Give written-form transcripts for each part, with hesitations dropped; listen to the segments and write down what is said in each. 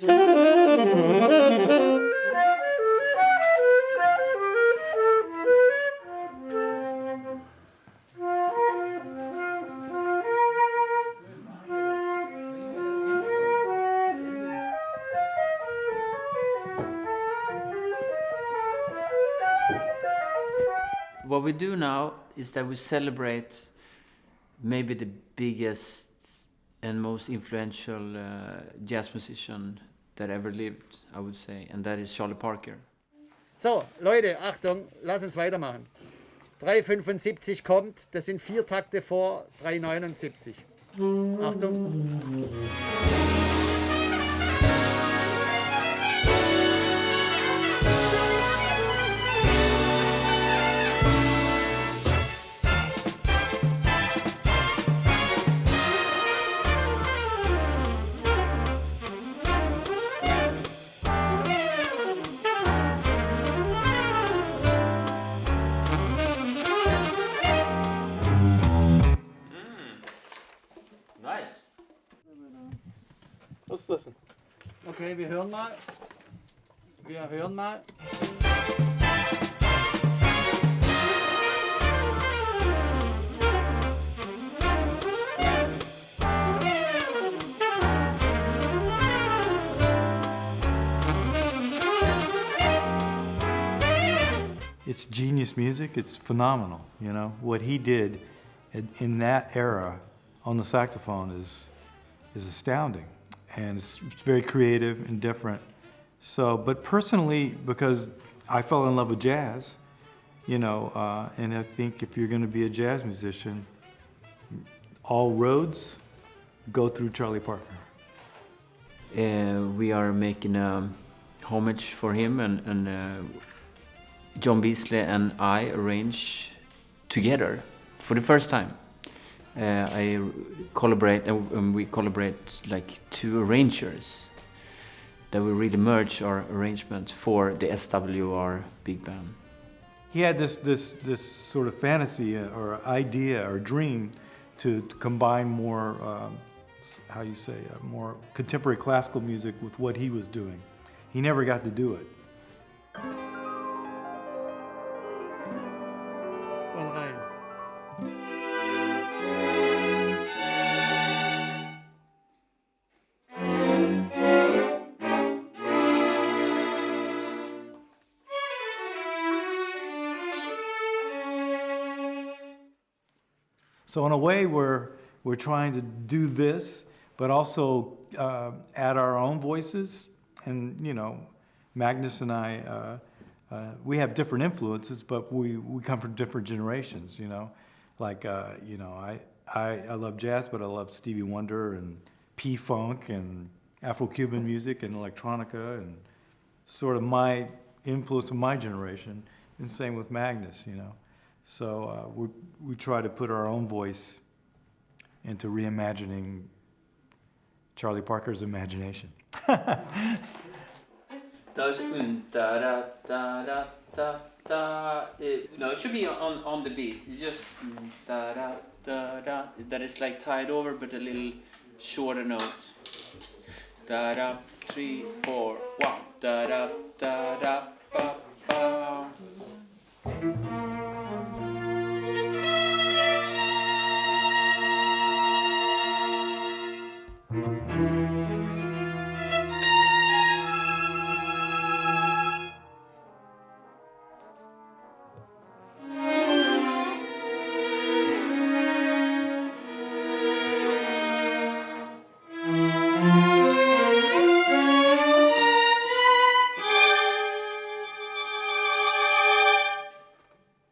What we do now is that we celebrate maybe the biggest and most influential jazz musician that ever lived, I would say, and that is Charlie Parker. So, Leute, Achtung, lass uns weitermachen. 3,75 kommt, das sind 4 Takte vor 3,79. Achtung. Let's listen. Okay, wir hören mal. It's genius music. It's phenomenal. You know what he did in that era on the saxophone is astounding, and it's very creative and different. So, but personally, because I fell in love with jazz, you know, and I think if you're going to be a jazz musician, all roads go through Charlie Parker. We are making a homage for him, and John Beasley and I arrange together for the first time. I collaborate, and we collaborate like 2 arrangers that will really merge our arrangements for the SWR Big Band. He had this sort of fantasy or idea or dream to combine more, more contemporary classical music with what he was doing. He never got to do it. Und rein. So in a way, we're trying to do this, but also add our own voices. And you know, Magnus and I, we have different influences, but we come from different generations. You know, like you know, I love jazz, but I love Stevie Wonder and P-Funk and Afro-Cuban music and electronica, and sort of my influence of my generation. And same with Magnus, you know. So we try to put our own voice into reimagining Charlie Parker's imagination. Those da da da da da da. No, it should be on the beat. You just da da da da. That is like tied over, but a little shorter note. Da da 3 4 1 da da da da ba ba.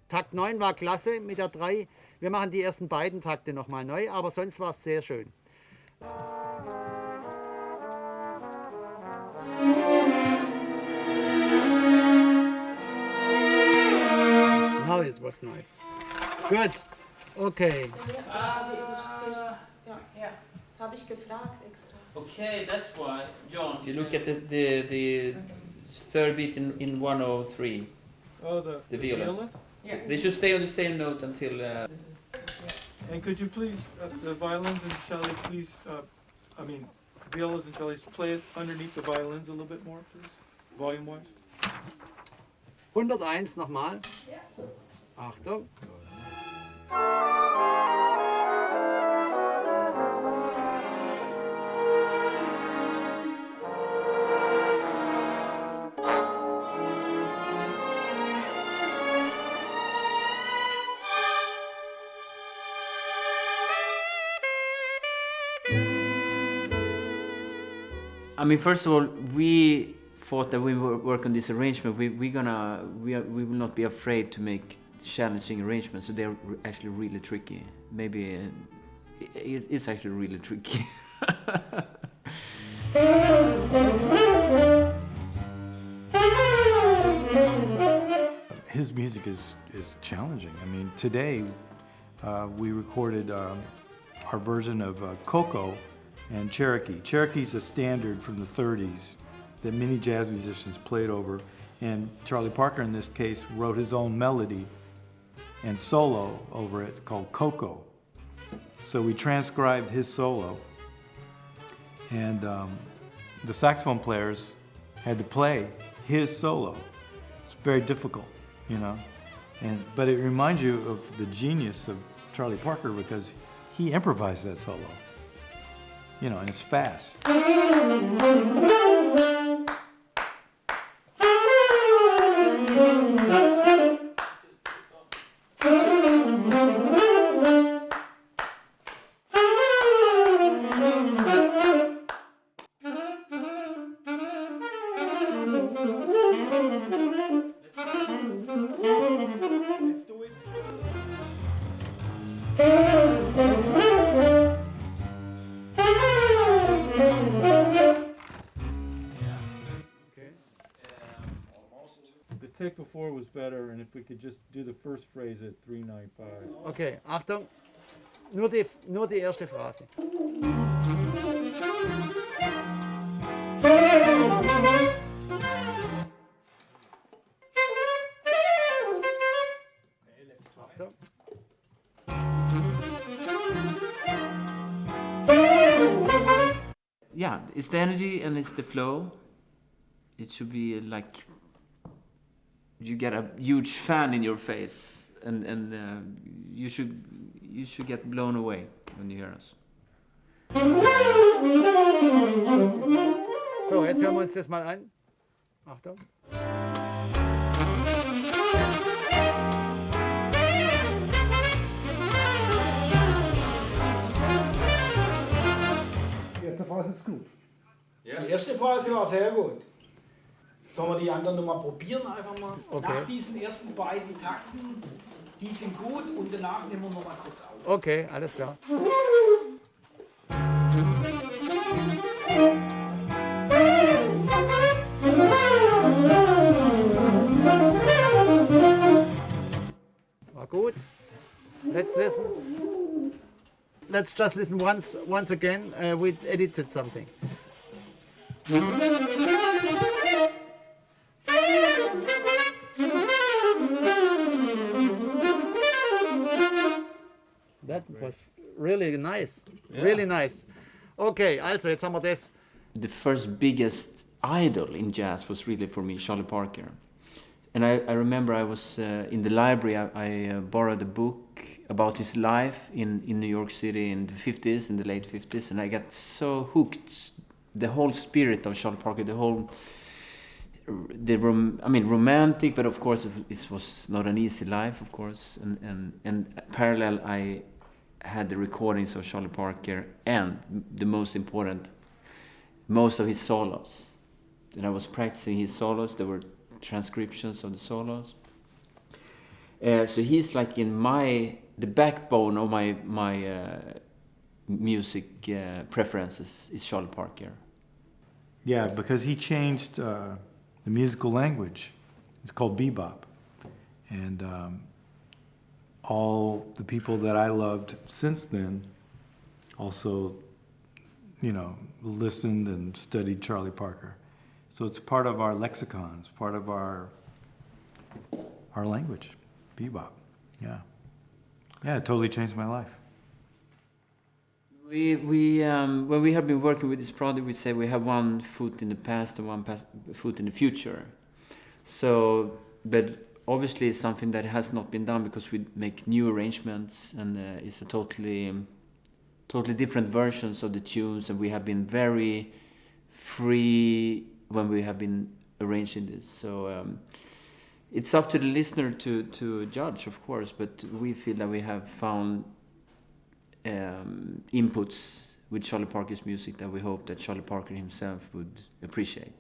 Takt 9 war klasse mit der 3. Wir machen die ersten beiden Takte nochmal neu, aber sonst war es sehr schön. Now this was nice. Good. Okay. Ja, das habe ich gefragt extra. Okay, that's why, John. If you look at the third beat in 103. Oh, the violins. Yeah. They should stay on the same note until. And could you please, the violins and cello, please, violas and cellos, play it underneath the violins a little bit more, please, volume-wise. 101 nochmal. Achtung. I mean, first of all, we thought that we would work on this arrangement. We will not be afraid to make challenging arrangements. So they're actually really tricky. Maybe it's actually really tricky. His music is challenging. I mean, today we recorded our version of Coco and Cherokee. Cherokee's a standard from the 30s that many jazz musicians played over, and Charlie Parker in this case wrote his own melody and solo over it called Coco. So we transcribed his solo, and the saxophone players had to play his solo. It's very difficult, you know, but it reminds you of the genius of Charlie Parker because he improvised that solo. You know, and it's fast. Let's do it. The take before was better, and if we could just do the first phrase at 395. Okay, Achtung. Nur die erste Phrase. Achtung. Yeah, it's the energy and it's the flow. It should be like you get a huge fan in your face, and you should get blown away when you hear us. So, jetzt hören wir uns das mal an. Achtung. Die erste Phase ist gut. Die erste Phase war sehr gut. Sollen wir die anderen nochmal probieren? Einfach mal. Okay. Nach diesen ersten beiden Takten, die sind gut und danach nehmen wir nochmal kurz auf. Okay, alles klar. War gut. Let's listen. Let's just listen once again. We edited something. That was really nice. Yeah. Really nice. Okay, also jetzt haben wir das. The first biggest idol in jazz was really for me Charlie Parker. And I remember I was in the library, I borrowed a book about his life in New York City in the 50s, in the late 50s, and I got so hooked. The whole spirit of Charlie Parker, romantic, but of course it was not an easy life, of course. And parallel, I had the recordings of Charlie Parker and the most important, most of his solos. And I was practicing his solos. There were transcriptions of the solos. So he's like in the backbone of my music preferences is Charlie Parker. Yeah, because he changed the musical language. It's called bebop. And all the people that I loved since then also, listened and studied Charlie Parker. So it's part of our lexicon. It's part of our language, bebop. Yeah. Yeah, it totally changed my life. When we have been working with this project, we say we have one foot in the past and foot in the future. So, but obviously it's something that has not been done because we make new arrangements and it's a totally different versions of the tunes, and we have been very free when we have been arranging this. So it's up to the listener to judge, of course, but we feel that we have found inputs with Charlie Parker's music that we hope that Charlie Parker himself would appreciate.